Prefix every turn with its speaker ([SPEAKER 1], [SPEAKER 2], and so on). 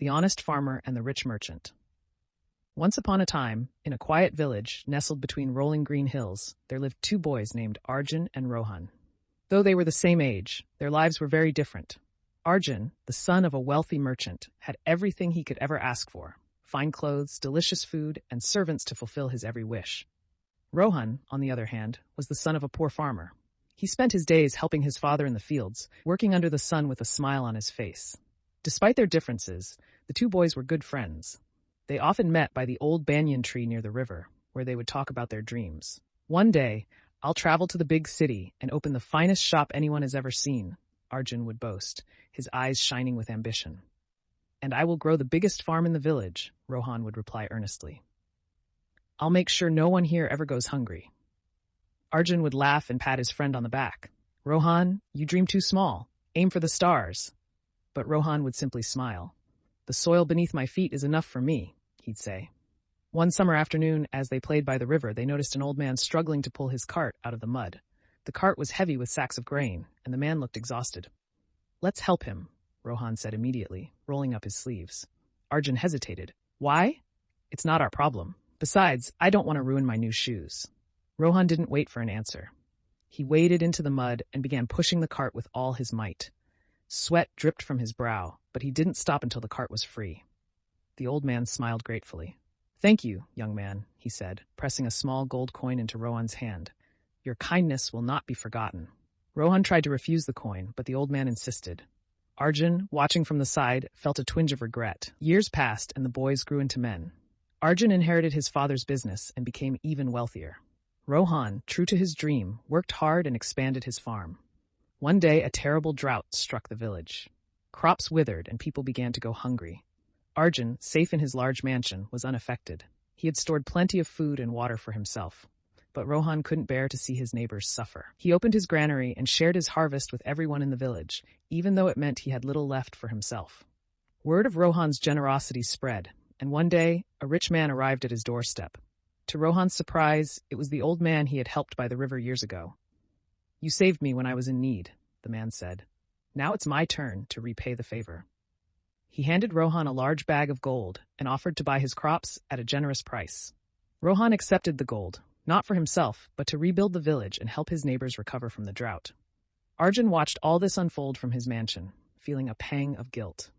[SPEAKER 1] The Honest Farmer and the Rich Merchant. Once upon a time, in a quiet village nestled between rolling green hills, there lived two boys named Arjun and Rohan. Though they were the same age, their lives were very different. Arjun, the son of a wealthy merchant, had everything he could ever ask for: fine clothes, delicious food, and servants to fulfill his every wish. Rohan, on the other hand, was the son of a poor farmer. He spent his days helping his father in the fields, working under the sun with a smile on his face. Despite their differences, the two boys were good friends. They often met by the old banyan tree near the river, where they would talk about their dreams. "One day, I'll travel to the big city and open the finest shop anyone has ever seen," Arjun would boast, his eyes shining with ambition. "And I will grow the biggest farm in the village," Rohan would reply earnestly. "I'll make sure no one here ever goes hungry." Arjun would laugh and pat his friend on the back. "Rohan, you dream too small. Aim for the stars." But Rohan would simply smile. "The soil beneath my feet is enough for me," he'd say. One summer afternoon, as they played by the river, they noticed an old man struggling to pull his cart out of the mud. The cart was heavy with sacks of grain, and the man looked exhausted. "Let's help him," Rohan said immediately, rolling up his sleeves. Arjun hesitated. "Why? It's not our problem. Besides, I don't want to ruin my new shoes." Rohan didn't wait for an answer. He waded into the mud and began pushing the cart with all his might. Sweat dripped from his brow, but he didn't stop until the cart was free. The old man smiled gratefully. "Thank you, young man," he said, pressing a small gold coin into Rohan's hand. "Your kindness will not be forgotten." Rohan tried to refuse the coin, but the old man insisted. Arjun, watching from the side, felt a twinge of regret. Years passed, and the boys grew into men. Arjun inherited his father's business and became even wealthier. Rohan, true to his dream, worked hard and expanded his farm. One day, a terrible drought struck the village. Crops withered and people began to go hungry. Arjun, safe in his large mansion, was unaffected. He had stored plenty of food and water for himself. But Rohan couldn't bear to see his neighbors suffer. He opened his granary and shared his harvest with everyone in the village, even though it meant he had little left for himself. Word of Rohan's generosity spread, and one day, a rich man arrived at his doorstep. To Rohan's surprise, it was the old man he had helped by the river years ago. "You saved me when I was in need," the man said. "Now it's my turn to repay the favor." He handed Rohan a large bag of gold and offered to buy his crops at a generous price. Rohan accepted the gold, not for himself, but to rebuild the village and help his neighbors recover from the drought. Arjun watched all this unfold from his mansion, feeling a pang of guilt.